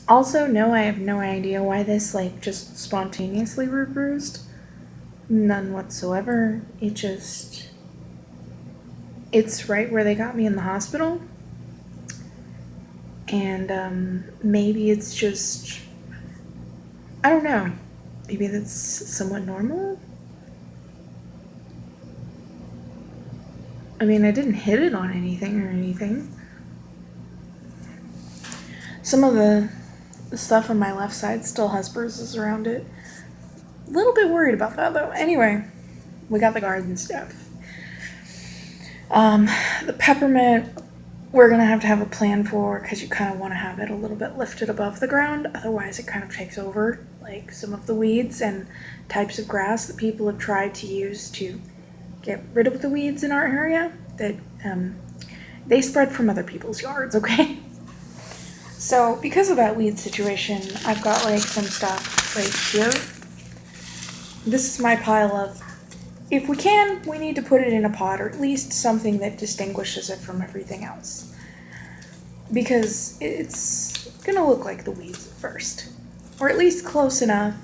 Also, no, I have no idea why this, like, just spontaneously bruised. None whatsoever. It's right where they got me in the hospital. And, maybe it's just, I don't know. Maybe that's somewhat normal? I mean, I didn't hit it on anything or anything. Some of the stuff on my left side still has bruises around it. A little bit worried about that though. Anyway, we got the garden stuff. The peppermint, we're gonna have a plan for because you kind of want to have it a little bit lifted above the ground. Otherwise, it kind of takes over like some of the weeds and types of grass that people have tried to use to get rid of the weeds in our area. That they spread from other people's yards. Okay. So because of that weed situation, I've got like some stuff right here. This is my pile of, if we can, we need to put it in a pot or at least something that distinguishes it from everything else. Because it's gonna look like the weeds at first. Or at least close enough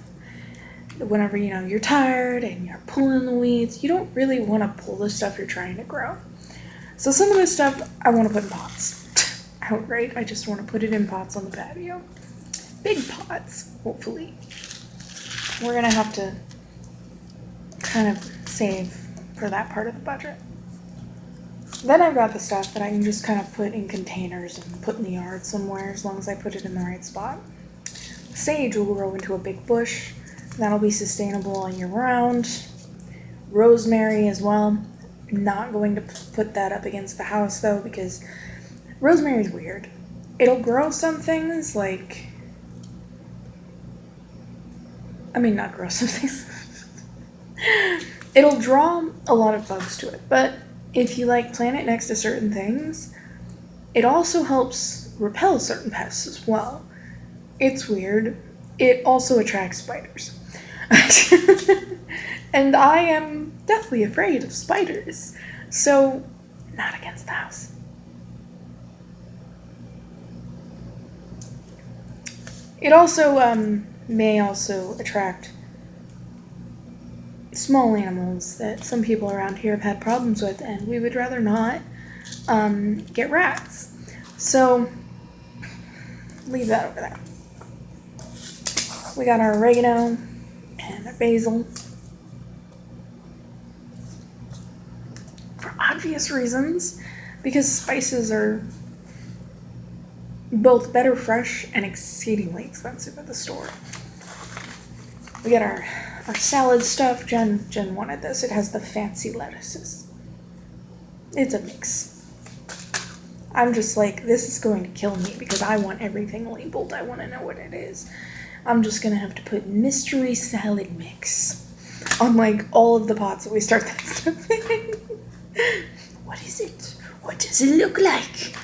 that whenever, you're tired and you're pulling the weeds, you don't really want to pull the stuff you're trying to grow. So some of this stuff I want to put in pots. Outright, I just want to put it in pots on the patio. Big pots, hopefully. We're gonna have to kind of save for that part of the budget. Then I've got the stuff that I can just kind of put in containers and put in the yard somewhere as long as I put it in the right spot. Sage will grow into a big bush. That'll be sustainable all year round. Rosemary as well. I'm not going to put that up against the house though because rosemary's weird. It'll grow some things like, not grow some things. It'll draw a lot of bugs to it, but if you plant it next to certain things, it also helps repel certain pests as well. It's weird. It also attracts spiders. And I am deathly afraid of spiders, so not against the house. It also may also attract small animals that some people around here have had problems with, and we would rather not get rats. So leave that over there. We got our oregano and our basil. For obvious reasons, because spices are both better fresh and exceedingly expensive at the store. We got our salad stuff. Jen wanted this. It has the fancy lettuces. It's a mix. I'm just like, this is going to kill me because I want everything labeled. I want to know what it is. I'm just going to have to put mystery salad mix on all of the pots that we start that stuff in. What is it? What does it look like?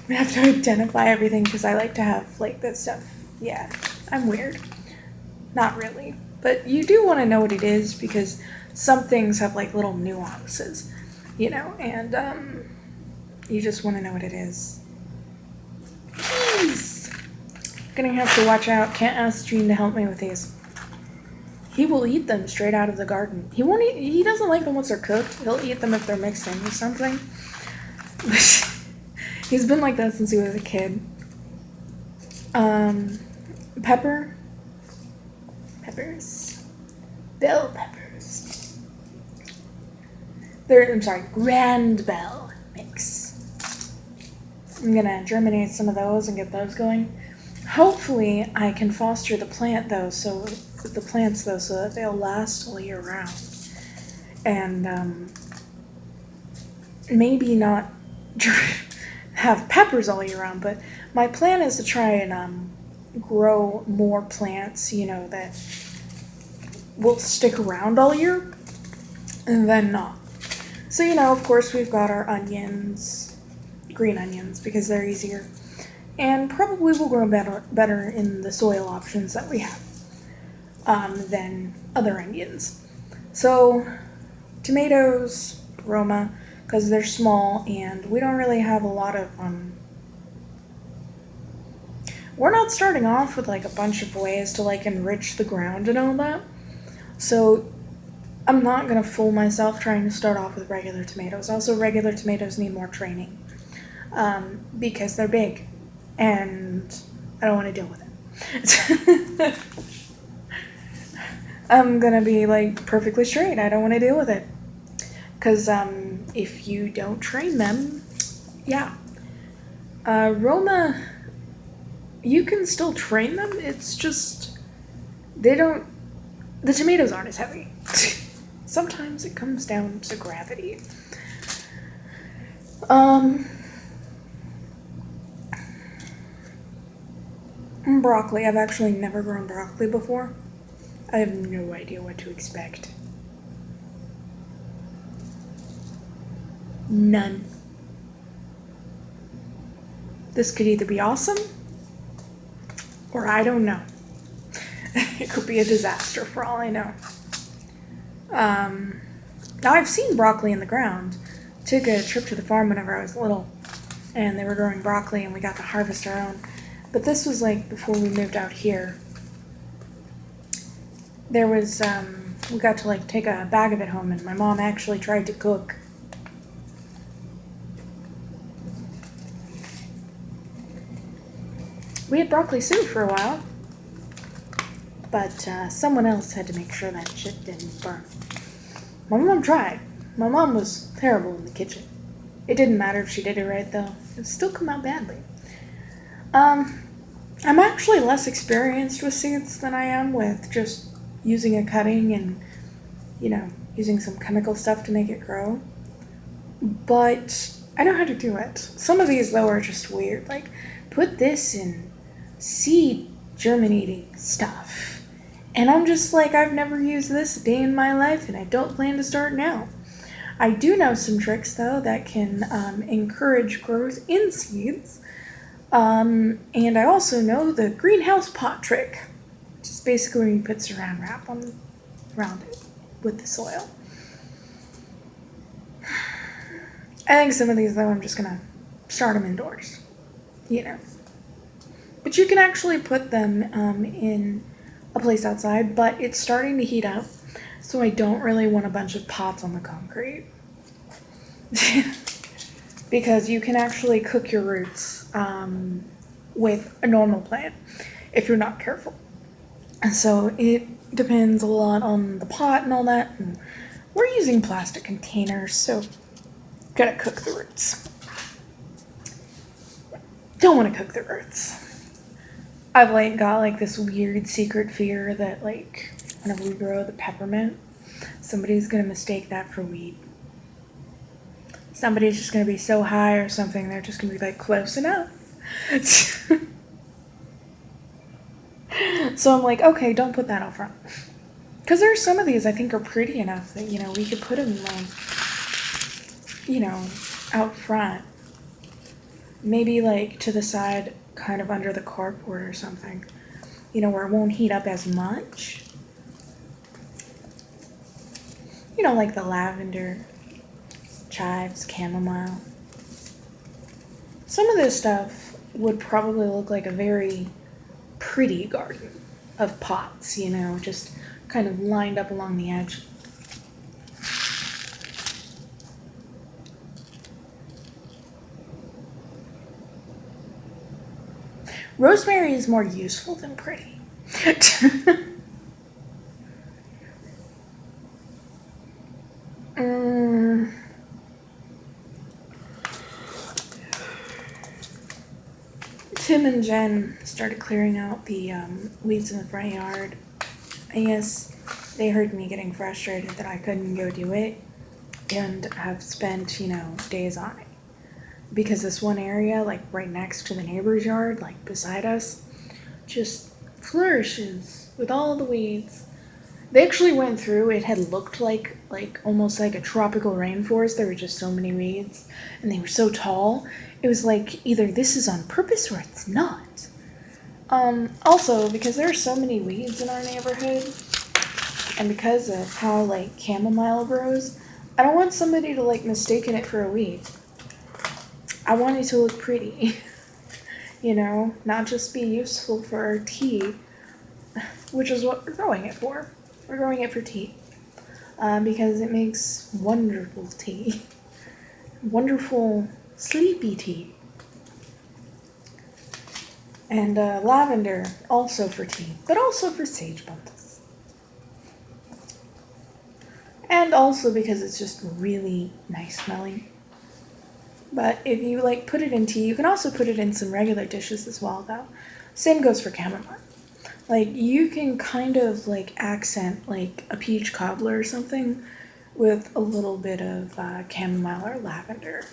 We have to identify everything because I like to have that stuff. Yeah, I'm weird. Not really. But you do want to know what it is because some things have little nuances, and you just want to know what it is. Jeez. Gonna have to watch out. Can't ask Gene to help me with these. He will eat them straight out of the garden. He doesn't like them once they're cooked. He'll eat them if they're mixed in with something. He's been like that since he was a kid. Peppers. Bell peppers. Grand Bell mix. I'm gonna germinate some of those and get those going. Hopefully, I can foster the plants though, so that they'll last all year round. And maybe not have peppers all year round, but my plan is to try and grow more plants, that will stick around all year, and then not. So, of course, we've got our onions, green onions, because they're easier, and probably will grow better in the soil options that we have than other onions. So, tomatoes, Roma, because they're small, and we don't really have a lot of we're not starting off with like a bunch of ways to like enrich the ground and all that. So I'm not gonna fool myself trying to start off with regular tomatoes. Also, regular tomatoes need more training because they're big, and I don't want to deal with it. I'm gonna be like perfectly straight. I don't want to deal with it because if you don't train them, yeah. Roma, you can still train them. It's just they don't. The tomatoes aren't as heavy. Sometimes it comes down to gravity. Broccoli. I've actually never grown broccoli before. I have no idea what to expect. None. This could either be awesome or I don't know. It could be a disaster for all I know. Now I've seen broccoli in the ground. Took a trip to the farm whenever I was little, and they were growing broccoli, and we got to harvest our own. But this was like before we moved out here. There was we got to like take a bag of it home, and my mom actually tried to cook. We had broccoli soup for a while, but someone else had to make sure that shit didn't burn. My mom tried. My mom was terrible in the kitchen. It didn't matter if she did it right, though. It would still come out badly. I'm actually less experienced with seeds than I am with just using a cutting and, using some chemical stuff to make it grow. But I know how to do it. Some of these, though, are just weird. Like, put this in seed germinating stuff. And I'm just like, I've never used this a day in my life, and I don't plan to start now. I do know some tricks, though, that can encourage growth in seeds. And I also know the greenhouse pot trick, which is basically when you put saran wrap around it with the soil. I think some of these, though, I'm just going to start them indoors, But you can actually put them in a place outside, but it's starting to heat up, so I don't really want a bunch of pots on the concrete. Because you can actually cook your roots with a normal plant if you're not careful. And so it depends a lot on the pot and all that. And we're using plastic containers, so gotta cook the roots. Don't want to cook the roots. I've got this weird secret fear that whenever we grow the peppermint, somebody's gonna mistake that for weed. Somebody's just gonna be so high or something, they're just gonna be close enough. So I'm like, okay, don't put that out front. Because there are some of these I think are pretty enough that, we could put them out front. Maybe to the side, kind of under the carport or something. Where it won't heat up as much. Like the lavender, chives, chamomile. Some of this stuff would probably look like a very pretty garden of pots, just kind of lined up along the edge. Rosemary is more useful than pretty. Tim and Jen started clearing out the weeds in the front yard. I guess they heard me getting frustrated that I couldn't go do it and have spent, days on it. Because this one area, right next to the neighbor's yard, beside us, just flourishes with all the weeds. They actually went through, it had looked like almost like a tropical rainforest. There were just so many weeds, and they were so tall. It was either this is on purpose or it's not. Also, because there are so many weeds in our neighborhood, and because of how, chamomile grows, I don't want somebody to, mistaken it for a weed. I want it to look pretty. not just be useful for our tea, which is what we're growing it for. We're growing it for tea. Because it makes wonderful tea. Wonderful sleepy tea. And lavender, also for tea, but also for sage bundles. And also because it's just really nice smelling. But if you put it in tea, you can also put it in some regular dishes as well, though. Same goes for chamomile. You can kind of accent a peach cobbler or something with a little bit of chamomile or lavender.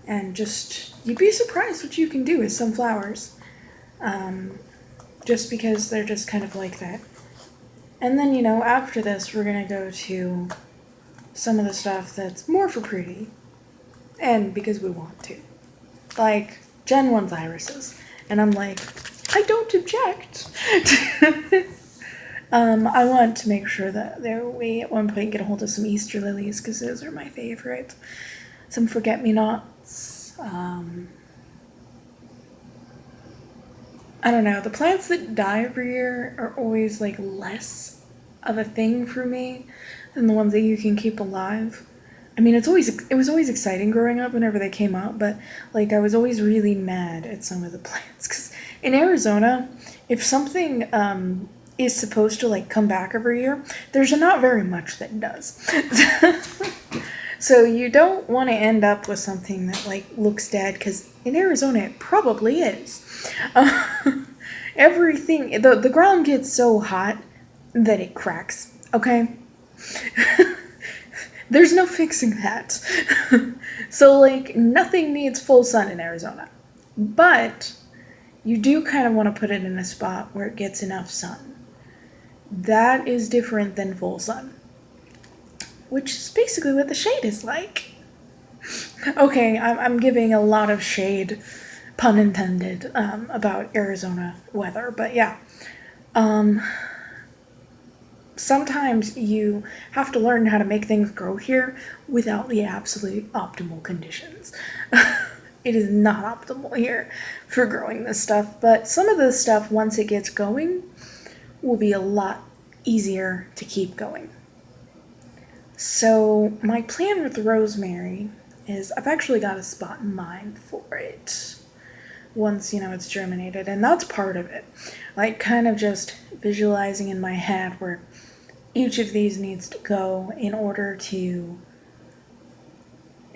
And you'd be surprised what you can do with some flowers. Just because they're just kind of like that. And then, after this, we're going to go to some of the stuff that's more for pretty. And because we want to. Jen wants irises. And I'm like, I don't object. I want to make sure that we at one point get a hold of some Easter lilies because those are my favorite. Some forget-me-nots. I don't know. The plants that die every year are always less of a thing for me than the ones that you can keep alive. I mean, it was always exciting growing up whenever they came out, but I was always really mad at some of the plants because in Arizona, if something is supposed to come back every year, there's not very much that does. So you don't want to end up with something that looks dead because in Arizona it probably is. Everything, the ground gets so hot that it cracks. Okay. There's no fixing that. So, nothing needs full sun in Arizona. But you do kind of want to put it in a spot where it gets enough sun. That is different than full sun. Which is basically what the shade is like. Okay, I'm giving a lot of shade, pun intended, about Arizona weather. But yeah. Sometimes you have to learn how to make things grow here without the absolute optimal conditions. It is not optimal here for growing this stuff, but some of this stuff, once it gets going, will be a lot easier to keep going. So my plan with rosemary is I've actually got a spot in mind for it once, it's germinated, and that's part of it. Kind of just visualizing in my head where each of these needs to go in order to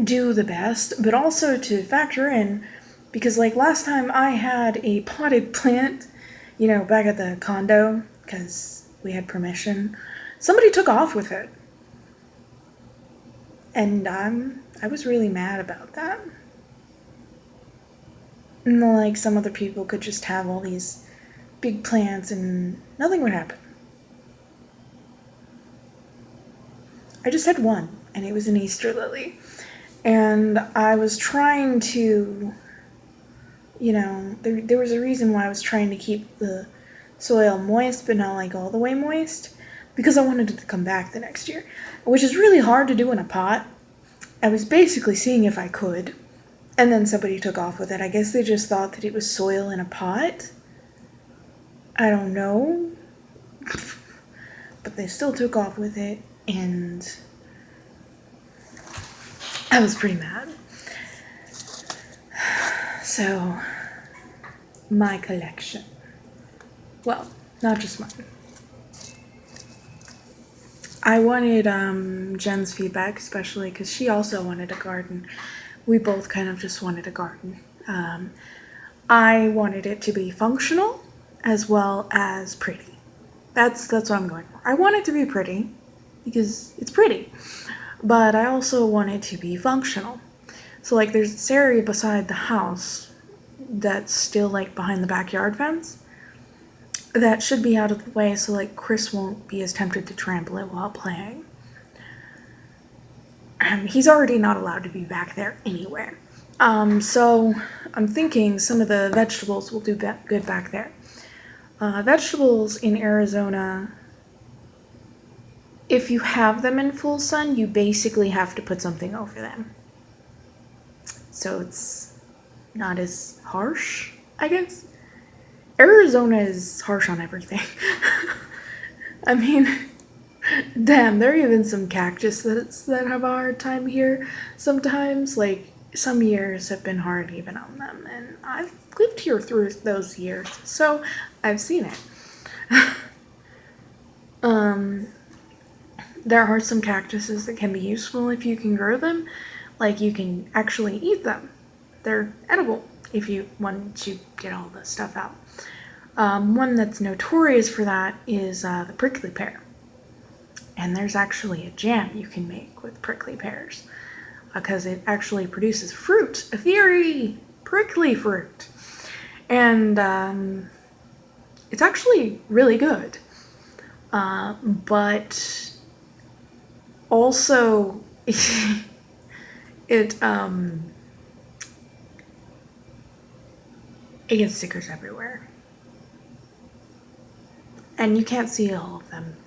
do the best, but also to factor in, because last time I had a potted plant, back at the condo, because we had permission, somebody took off with it. And I was really mad about that. And some other people could just have all these big plants and nothing would happen. I just had one, and it was an Easter lily. And I was trying to, there was a reason why I was trying to keep the soil moist, but not all the way moist, because I wanted it to come back the next year, which is really hard to do in a pot. I was basically seeing if I could, and then somebody took off with it. I guess they just thought that it was soil in a pot. I don't know. But they still took off with it, and I was pretty mad. So, my collection. Well, not just mine. I wanted Jen's feedback, especially because she also wanted a garden. We both kind of just wanted a garden. I wanted it to be functional as well as pretty. That's what I'm going for. I want it to be pretty because it's pretty, but I also want it to be functional. So there's this area beside the house that's still behind the backyard fence that should be out of the way so Chris won't be as tempted to trample it while playing. He's already not allowed to be back there anyway. So I'm thinking some of the vegetables will do good back there. Vegetables in Arizona, if you have them in full sun, you basically have to put something over them. So it's not as harsh. I guess Arizona is harsh on everything. I mean, damn, there are even some cactus that have a hard time here sometimes. Like, some years have been hard even on them, and I've lived here through those years, so I've seen it. um, there are some cactuses that can be useful if you can grow them. Like, you can actually eat them. They're edible if you want to get all the stuff out. One that's notorious for that is the prickly pear. And there's actually a jam you can make with prickly pears because it actually produces fruit, a very prickly fruit. And it's actually really good. But also, it gets stickers everywhere. And you can't see all of them.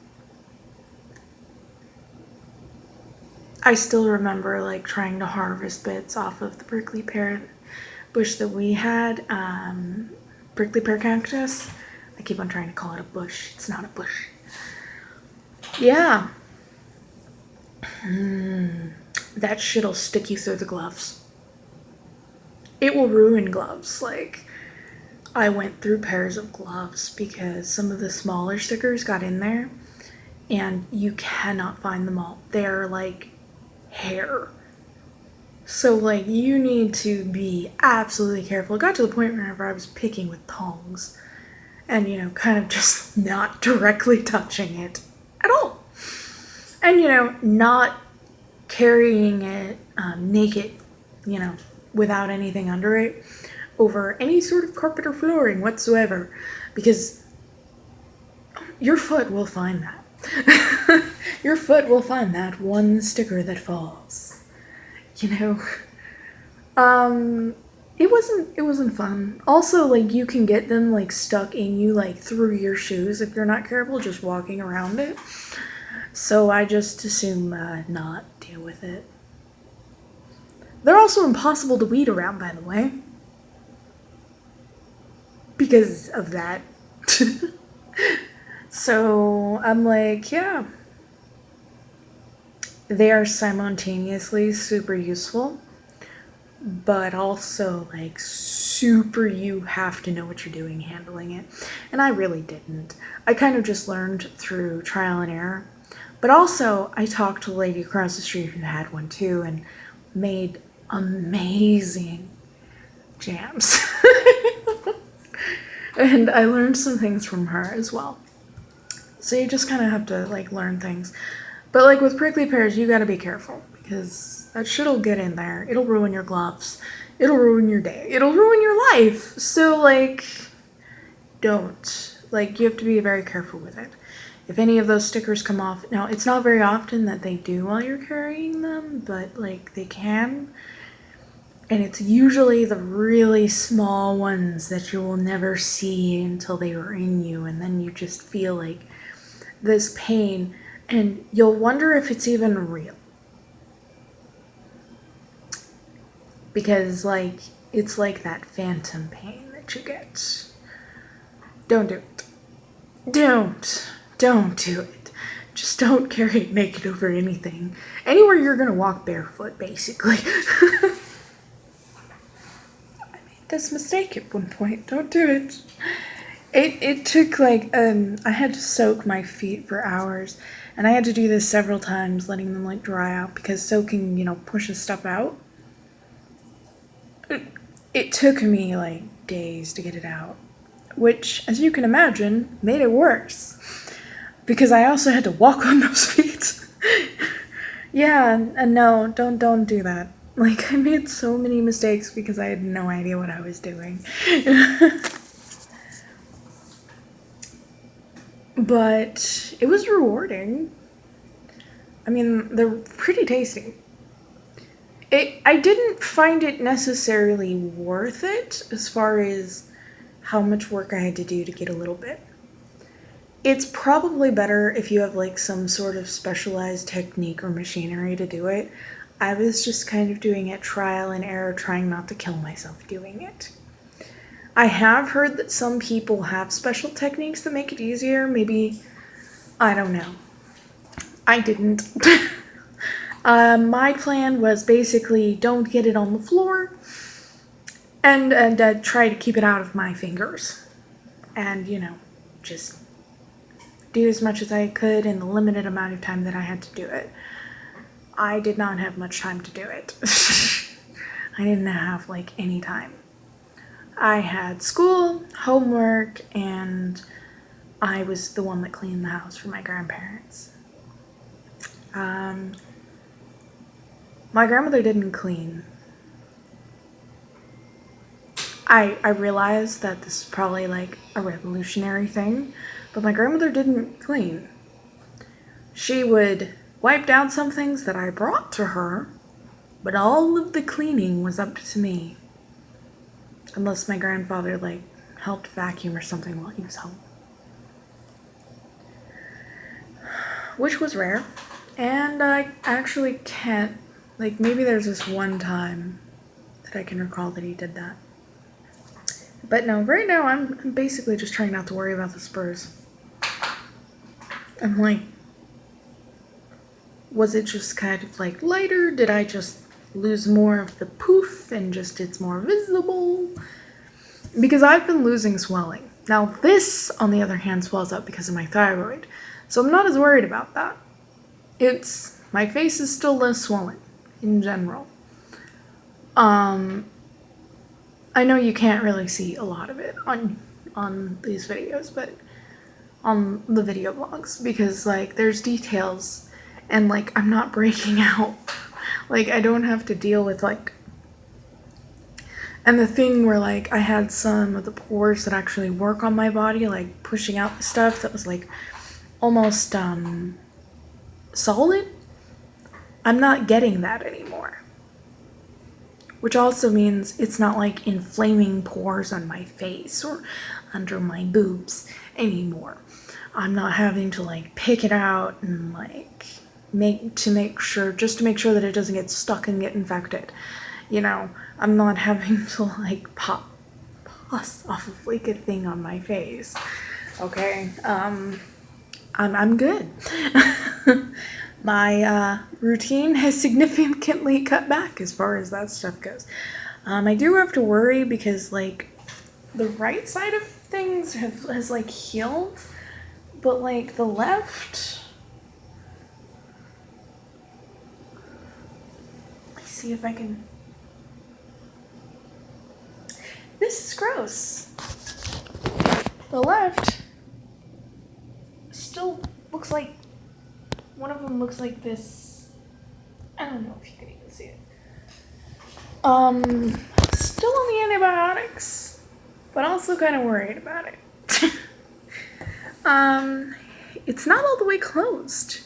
I still remember like trying to harvest bits off of the prickly pear bush that we had, prickly pear cactus. I keep on trying to call it a bush. It's not a bush. Yeah. That shit'll stick you through the gloves. It will ruin gloves. Like, I went through pairs of gloves because some of the smaller stickers got in there and you cannot find them all. They're like hair. So like you need to be absolutely careful. It got to the point whenever I was picking with tongs and, you know, kind of just not directly touching it at all. And, you know, not carrying it naked, you know, without anything under it over any sort of carpet or flooring whatsoever, because your foot will find that. Your foot will find that one sticker that falls. You know? It wasn't fun. Also, like, you can get them like stuck in you, like through your shoes if you're not careful just walking around it. So I just assume not deal with it. They're also impossible to weed around, by the way, because of that. So I'm like, yeah. They are simultaneously super useful, but also like super you have to know what you're doing handling it. And I really didn't. I kind of just learned through trial and error. But also I talked to a lady across the street who had one too and made amazing jams. And I learned some things from her as well. So you just kind of have to like learn things. But like with prickly pears, you gotta be careful because that shit'll get in there. It'll ruin your gloves. It'll ruin your day. It'll ruin your life. So like, don't. Like, you have to be very careful with it. If any of those stickers come off, now it's not very often that they do while you're carrying them, but like they can. And it's usually the really small ones that you will never see until they are in you, and then you just feel like this pain, and you'll wonder if it's even real. Because, like, it's like that phantom pain that you get. Don't do it. Don't do it. Just don't carry it naked over anything. Anywhere you're gonna walk barefoot, basically. This mistake at one point. Don't do it. It took like I had to soak my feet for hours, and I had to do this several times, letting them like dry out because soaking, you know, pushes stuff out. It took me like days to get it out, which, as you can imagine, made it worse because I also had to walk on those feet. Yeah, and no, don't do that. Like, I made so many mistakes because I had no idea what I was doing. But it was rewarding. I mean, they're pretty tasty. I didn't find it necessarily worth it as far as how much work I had to do to get a little bit. It's probably better if you have like some sort of specialized technique or machinery to do it. I was just kind of doing it trial and error, trying not to kill myself doing it. I have heard that some people have special techniques that make it easier. Maybe, I don't know. I didn't. My plan was basically don't get it on the floor and try to keep it out of my fingers. And, just do as much as I could in the limited amount of time that I had to do it. I did not have much time to do it. I didn't have, any time. I had school, homework, and I was the one that cleaned the house for my grandparents. My grandmother didn't clean. I realized that this is probably a revolutionary thing, but my grandmother didn't clean. She would wipe down some things that I brought to her, but all of the cleaning was up to me. Unless my grandfather helped vacuum or something while he was home. Which was rare. And I actually can't, maybe there's this one time that I can recall that he did that. But no, right now I'm basically just trying not to worry about the spurs. I'm was it just kind of lighter? Did I just lose more of the poof and just it's more visible? Because I've been losing swelling. Now this, on the other hand, swells up because of my thyroid. So I'm not as worried about that. My face is still less swollen in general. I know you can't really see a lot of it on these videos, but on the video blogs, because there's details and I'm not breaking out. I don't have to deal with and the thing where I had some of the pores that actually work on my body, pushing out the stuff that was almost solid. I'm not getting that anymore. Which also means it's not inflaming pores on my face or under my boobs anymore. I'm not having to pick it out and make sure that it doesn't get stuck and get infected. I'm not having to pop pus off of a thing on my face. Okay, I'm good. My routine has significantly cut back as far as that stuff goes. I do have to worry because the right side of things has healed, but the left. Let's see if I can. This is gross. The left still looks like one of them looks like this. I don't know if you can even see it. Still on the antibiotics, but also kind of worried about it. It's not all the way closed.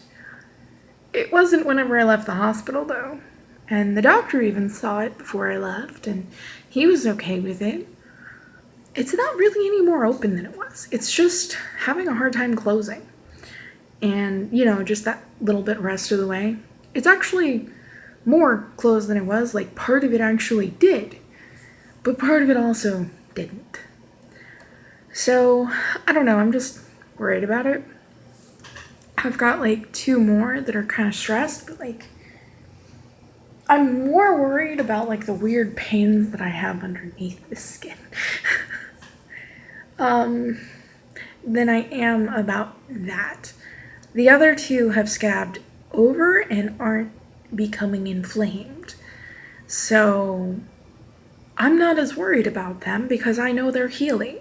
It wasn't whenever I left the hospital though. And the doctor even saw it before I left, and he was okay with it. It's not really any more open than it was. It's just having a hard time closing. And, just that little bit rest of the way. It's actually more closed than it was. Part of it actually did. But part of it also didn't. So, I don't know. I'm just worried about it. I've got, 2 more that are kind of stressed. But, I'm more worried about, the weird pains that I have underneath the skin. Than I am about that. The other 2 have scabbed over and aren't becoming inflamed. So I'm not as worried about them because I know they're healing.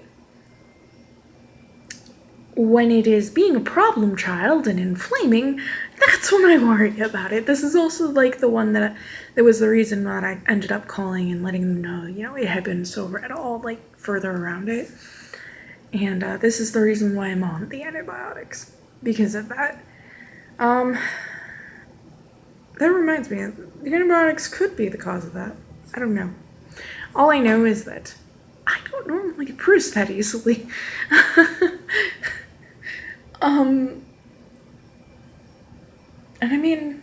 When it is being a problem child and inflaming, that's when I worry about it. This is also the one that was the reason that I ended up calling and letting them know, it had been so red all further around it. And this is the reason why I'm on the antibiotics. Because of that. That reminds me, the antibiotics could be the cause of that. I don't know. All I know is that I don't normally bruise that easily. And I mean,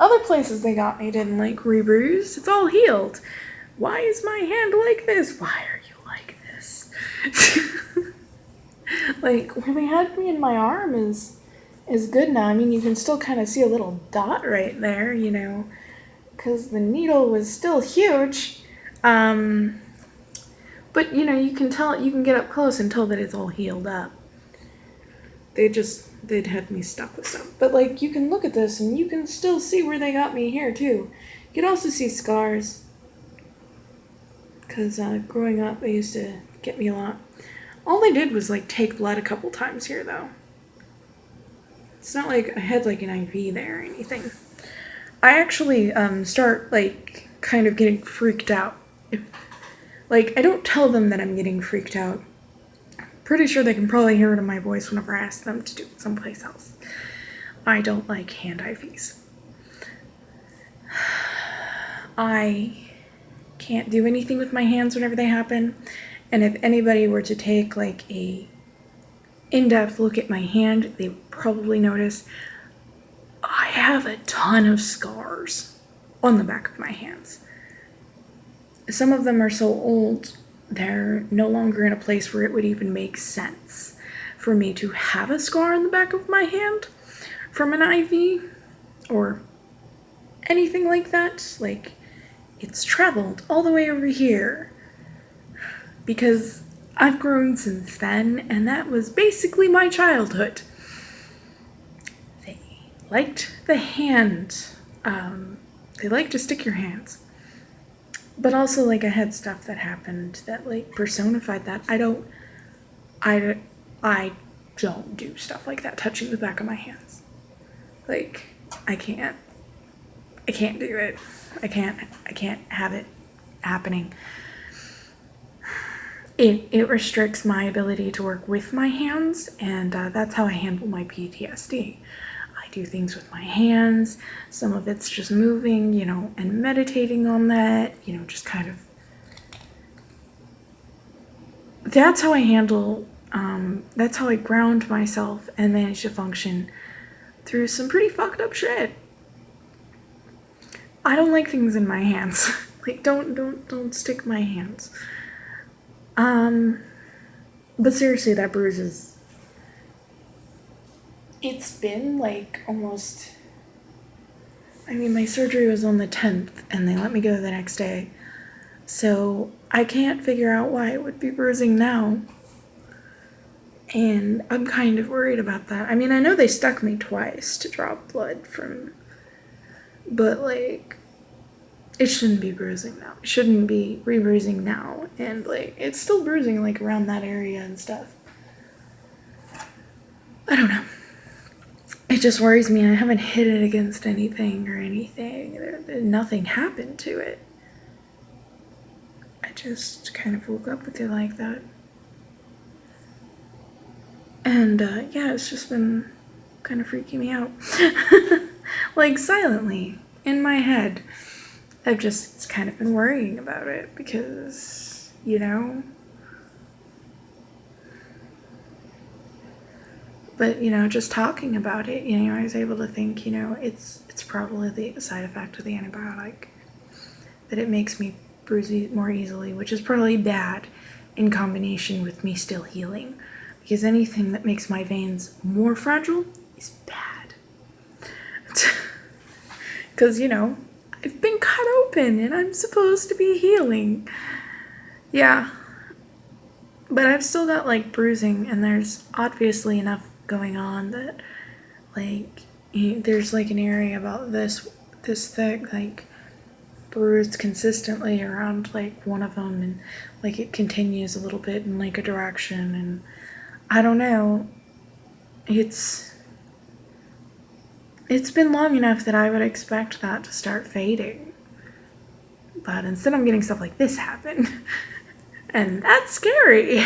other places they got me didn't rebruise. It's all healed. why is my hand like this? Why are you like this? Like, where they had me in my arm is good now. I mean, you can still kind of see a little dot right there, you know, because the needle was still huge. But, you know, you can tell, you can get up close and tell that it's all healed up. They'd had me stuck with some. But, like, you can look at this and you can still see where they got me here, too. You can also see scars. Because growing up, they used to get me a lot. All they did was, like, take blood a couple times here, though. It's not like I had, like, an IV there or anything. I actually start, like, kind of getting freaked out. Like, I don't tell them that I'm getting freaked out. Pretty sure they can probably hear it in my voice whenever I ask them to do it someplace else. I don't like hand IVs. I can't do anything with my hands whenever they happen. And if anybody were to take like a in-depth look at my hand, they would probably notice I have a ton of scars on the back of my hands. Some of them are so old, they're no longer in a place where it would even make sense for me to have a scar on the back of my hand from an IV or anything like that. Like, it's traveled all the way over here because I've grown since then, and that was basically my childhood. They liked the hand. They like to stick your hands. But also, like, I had stuff that happened that, like, personified that. I don't do stuff like that, touching the back of my hands. Like, I can't do it. I can't have it happening. It restricts my ability to work with my hands, and that's how I handle my PTSD. I do things with my hands. Some of it's just moving, you know, and meditating on that, you know, just kind of. That's how I handle, that's how I ground myself and manage to function through some pretty fucked up shit. I don't like things in my hands. Like, don't stick my hands. But seriously, that bruise is. It's been like almost. I mean, my surgery was on the 10th, and they let me go the next day. So I can't figure out why it would be bruising now. And I'm kind of worried about that. I mean, I know they stuck me twice to draw blood from. But, like, it shouldn't be bruising now. It shouldn't be re-bruising now. And, like, it's still bruising, like, around that area and stuff. I don't know. It just worries me. I haven't hit it against anything or anything. Nothing happened to it. I just kind of woke up with it like that. And, yeah, it's just been kind of freaking me out. Like, silently, in my head. I've just kind of been worrying about it because, you know. But, you know, just talking about it, you know, I was able to think, you know, it's probably the side effect of the antibiotic. That it makes me bruise more easily, which is probably bad in combination with me still healing. Because anything that makes my veins more fragile is bad. Because, you know, I've been cut open and I'm supposed to be healing. Yeah. But I've still got, like, bruising, and there's obviously enough going on that, like, there's, like, an area about this thick, like, bruised consistently around, like, one of them, and, like, it continues a little bit in, like, a direction, and I don't know. It's been long enough that I would expect that to start fading. But instead I'm getting stuff like this happen. And that's scary.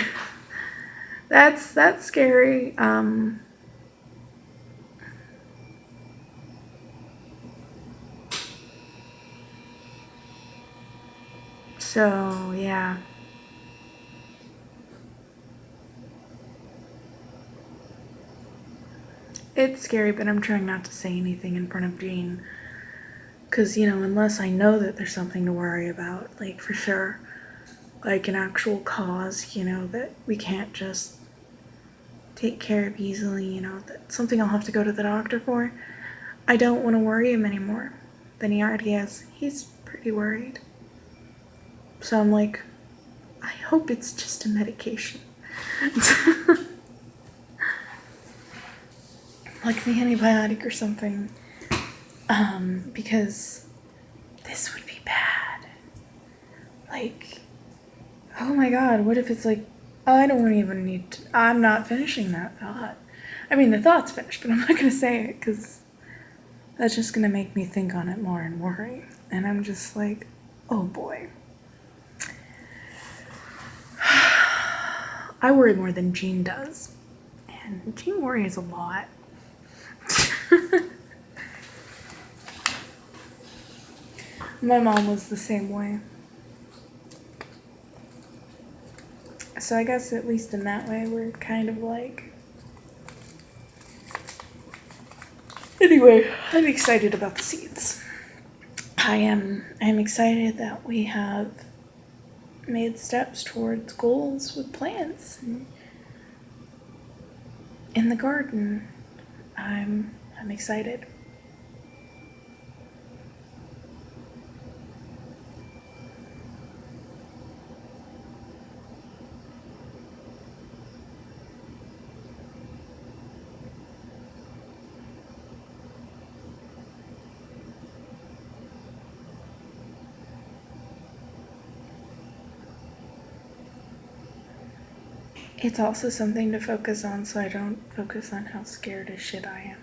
That's scary. So, yeah. It's scary, but I'm trying not to say anything in front of Jean. Because, unless I know that there's something to worry about, like, for sure, like an actual cause, that we can't just take care of easily, that's something I'll have to go to the doctor for, I don't want to worry him anymore than he already is. He's pretty worried. So I'm like, I hope it's just a medication. Like the antibiotic or something. Because this would be bad. Like, oh my god, what if it's like, I don't even need to, I'm not finishing that thought. I mean, the thought's finished, but I'm not going to say it because that's just going to make me think on it more and worry. And I'm just like, oh boy. I worry more than Jean does. And Jean worries a lot. My mom was the same way. So I guess at least in that way we're kind of like... Anyway, I'm excited about the seeds. I am excited that we have made steps towards goals with plants in the garden. I'm excited. It's also something to focus on so I don't focus on how scared as shit I am.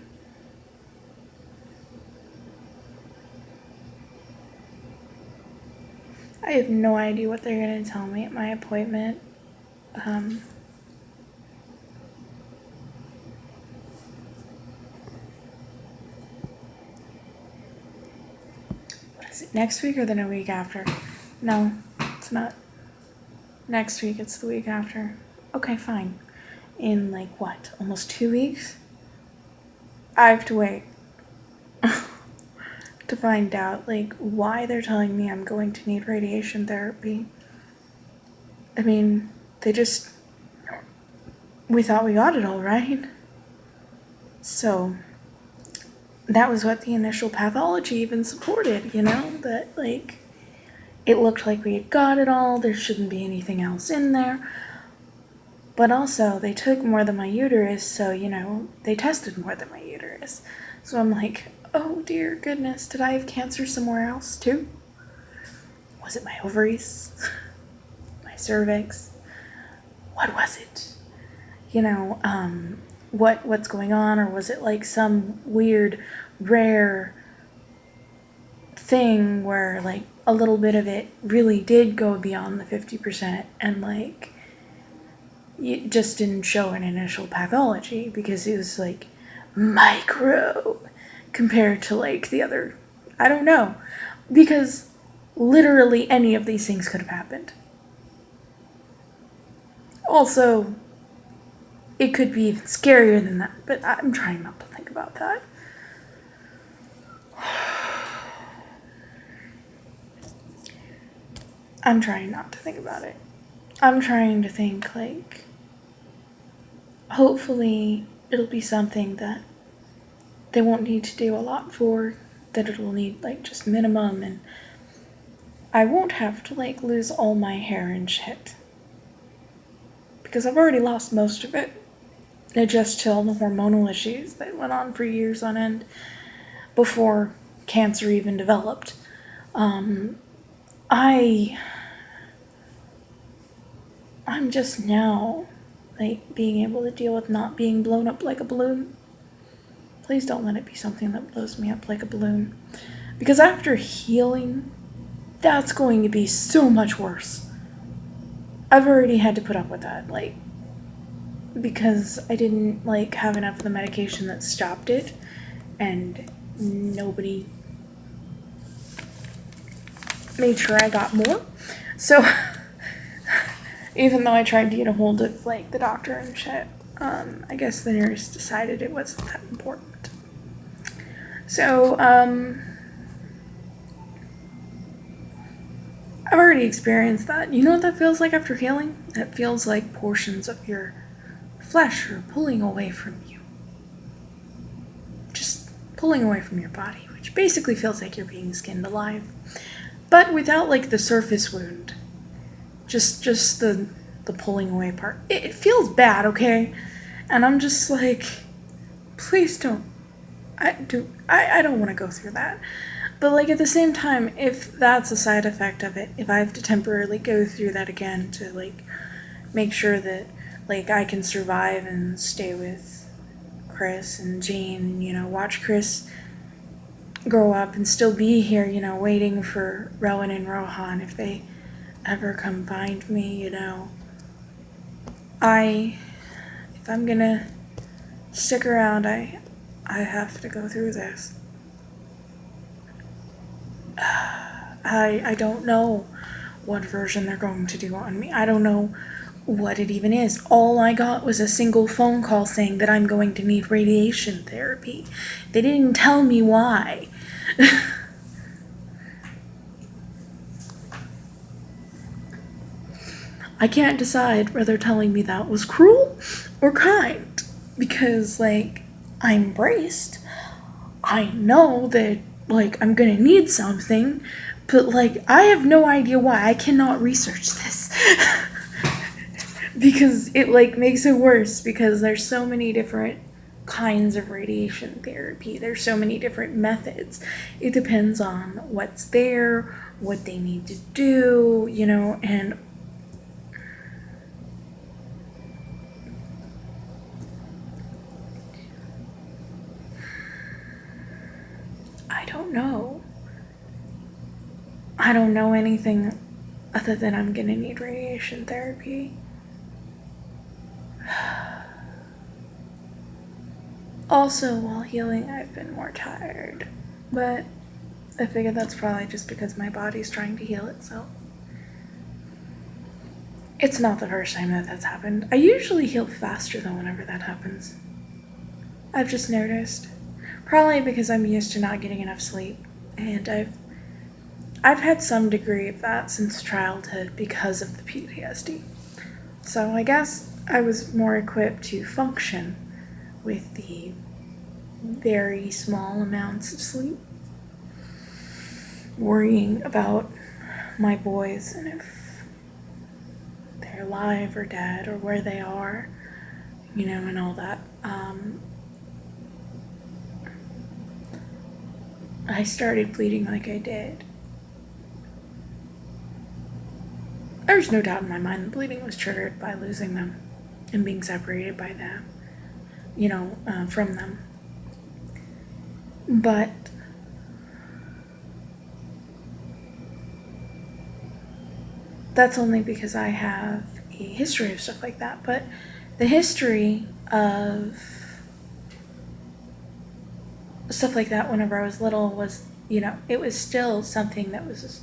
I have no idea what they're going to tell me at my appointment. What is it, next week or the week after? No, it's not. Next week, it's the week after. Okay, fine. In like what, almost 2 weeks? I have to wait to find out like why they're telling me I'm going to need radiation therapy. I mean, we thought we got it all right. So that was what the initial pathology even supported, that like it looked like we had got it all, there shouldn't be anything else in there. But also, they took more than my uterus, so, they tested more than my uterus. So I'm like, oh dear goodness, did I have cancer somewhere else too? Was it my ovaries? My cervix? What was it? What's going on? Or was it like some weird, rare thing where like a little bit of it really did go beyond the 50% and like it just didn't show an initial pathology because it was like micro compared to like the other, I don't know, because literally any of these things could have happened. Also, it could be even scarier than that, but I'm trying not to think about that. I'm trying not to think about it. I'm trying to think like, hopefully it'll be something that they won't need to do a lot for, that it'll need like just minimum, and I won't have to like lose all my hair and shit. Because I've already lost most of it. It just till the hormonal issues that went on for years on end before cancer even developed. I'm just now like being able to deal with not being blown up like a balloon. Please don't let it be something that blows me up like a balloon. Because after healing, that's going to be so much worse. I've already had to put up with that, like, because I didn't like have enough of the medication that stopped it, and nobody made sure I got more. So even though I tried to get a hold of like the doctor and shit, I guess the nurse decided it wasn't that important. So I've already experienced that. You know what that feels like after healing? That feels like portions of your flesh are pulling away from you. Just pulling away from your body, which basically feels like you're being skinned alive. But without like the surface wound. Just the pulling away part. It feels bad, okay? And I'm just like, please don't. I don't want to go through that. But like at the same time, if that's a side effect of it, if I have to temporarily go through that again to like make sure that like I can survive and stay with Chris and Jane, and watch Chris grow up and still be here, waiting for Rowan and Rohan if they ever come find me, if I'm gonna stick around, I have to go through this. I don't know what version they're going to do on me. I don't know what it even is. All I got was a single phone call saying that I'm going to need radiation therapy. They didn't tell me why. I can't decide whether telling me that was cruel or kind, because, like, I'm braced. I know that, like, I'm gonna need something, but, like, I have no idea why. I cannot research this. Because it, like, makes it worse, because there's so many different kinds of radiation therapy. There's so many different methods. It depends on what's there, what they need to do, and I don't know. I don't know anything other than I'm gonna need radiation therapy. Also, while healing, I've been more tired, but I figure that's probably just because my body's trying to heal itself. It's not the first time that that's happened. I usually heal faster though whenever that happens. I've just noticed. Probably because I'm used to not getting enough sleep, and I've had some degree of that since childhood because of the PTSD. So I guess I was more equipped to function with the very small amounts of sleep, worrying about my boys and if they're alive or dead or where they are, and all that. I started bleeding like I did. There's no doubt in my mind the bleeding was triggered by losing them and being separated by them, from them. But that's only because I have a history of stuff like that. But the history of stuff like that whenever I was little was, it was still something that was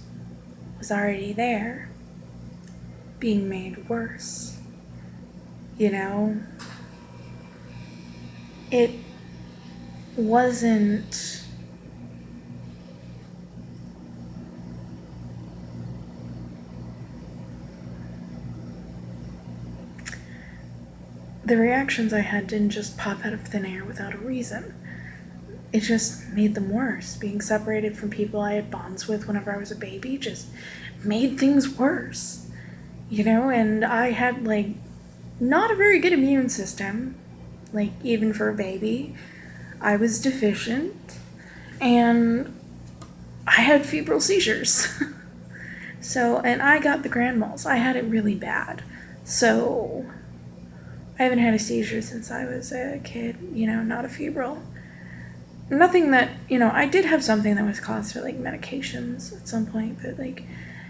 already there, being made worse. It wasn't the reactions I had didn't just pop out of thin air without a reason. It just made them worse. Being separated from people I had bonds with whenever I was a baby just made things worse. And I had, like, not a very good immune system, like, even for a baby. I was deficient, and I had febrile seizures. And I got the grand mal. I had it really bad. So, I haven't had a seizure since I was a kid, not a febrile. Nothing that, I did have something that was caused by, like, medications at some point, but, like,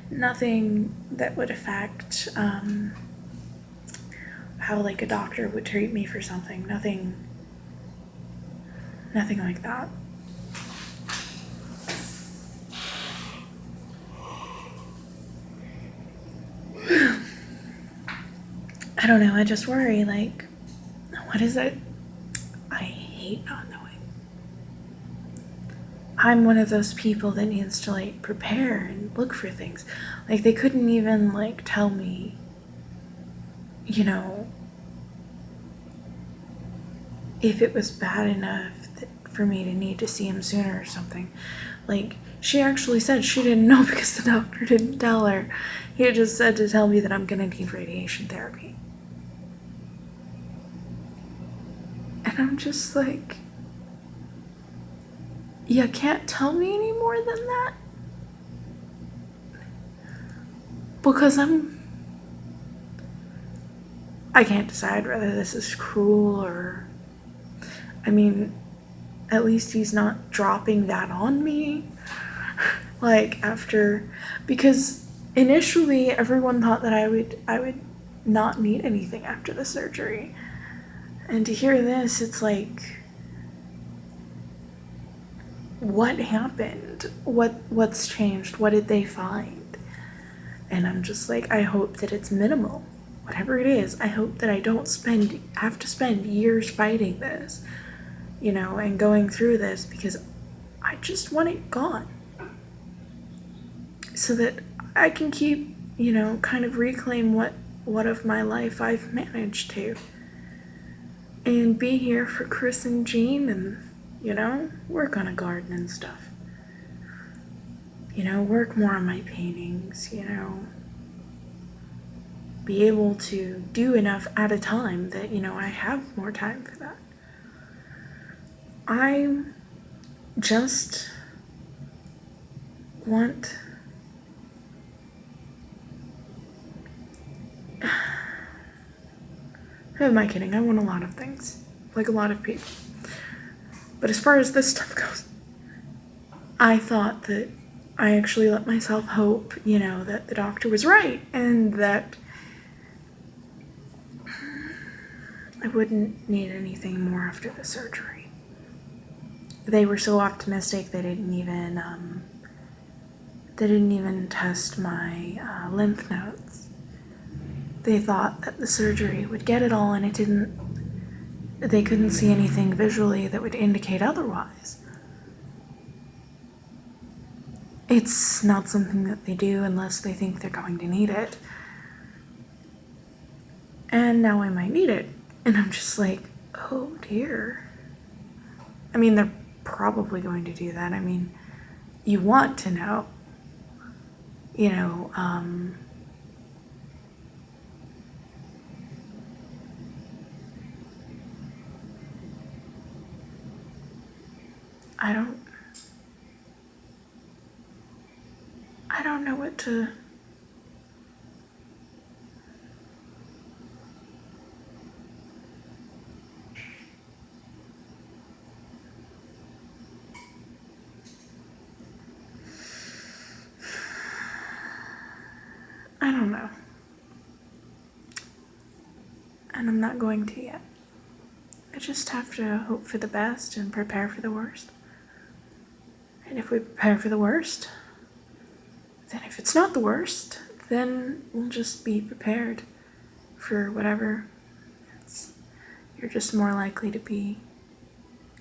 nothing that would affect, how, like, a doctor would treat me for something. Nothing like that. I don't know, I just worry, like, what is it? I hate not knowing. I'm one of those people that needs to like prepare and look for things. Like they couldn't even like tell me, you know, if it was bad enough for me to need to see him sooner or something. Like she actually said she didn't know because the doctor didn't tell her. He just said to tell me that I'm gonna need radiation therapy. And I'm just like, you can't tell me any more than that? Because I can't decide whether this is cruel or, I mean, at least he's not dropping that on me. Like after, because initially everyone thought that I would not need anything after the surgery. And to hear this, it's like, what happened? What's changed? What did they find? And I'm just like, I hope that it's minimal. Whatever it is, I hope that I don't have to spend years fighting this, you know, and going through this, because I just want it gone. So that I can keep, you know, kind of reclaim what of my life I've managed to. And be here for Chris and Jean and, you know, work on a garden and stuff. You know, work more on my paintings, you know. Be able to do enough at a time that, you know, I have more time for that. I just want who am I kidding? I want a lot of things, like a lot of people. But as far as this stuff goes, I thought that I actually let myself hope, you know, that the doctor was right and that I wouldn't need anything more after the surgery. They were so optimistic they didn't even test my lymph nodes. They thought that the surgery would get it all, and it didn't. They couldn't see anything visually that would indicate otherwise. It's not something that they do unless they think they're going to need it. And now I might need it. And I'm just like, oh dear. I mean, they're probably going to do that. I mean, you want to know, you know, I don't know what to. I don't know. And I'm not going to yet. I just have to hope for the best and prepare for the worst. And if we prepare for the worst, then if it's not the worst, then we'll just be prepared for whatever. You're just more likely to be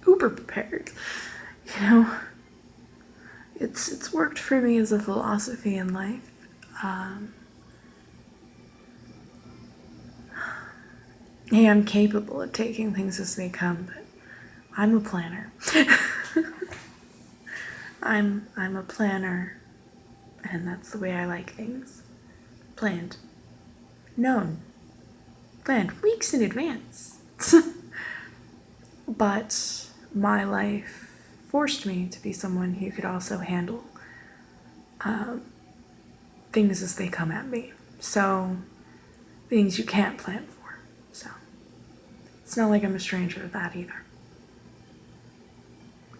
uber prepared, you know? It's worked for me as a philosophy in life. Hey, I'm capable of taking things as they come, but I'm a planner. I'm a planner, and that's the way I like things. Planned. Known. Planned weeks in advance. But my life forced me to be someone who could also handle things as they come at me. So, things you can't plan for. So, it's not like I'm a stranger to that either.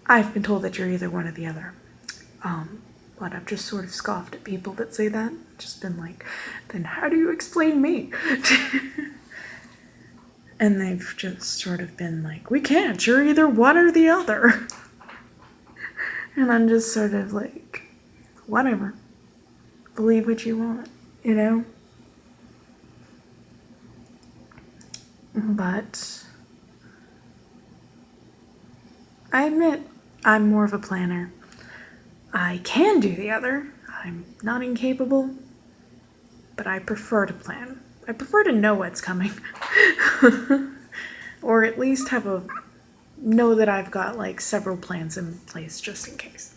I've been told that you're either one or the other. But I've just sort of scoffed at people that say that. Just been like, then how do you explain me? And they've just sort of been like, we can't, you're either one or the other. And I'm just sort of like, whatever. Believe what you want, you know? But I admit I'm more of a planner. I can do the other. I'm not incapable, but I prefer to plan. I prefer to know what's coming. Or at least know that I've got like several plans in place just in case.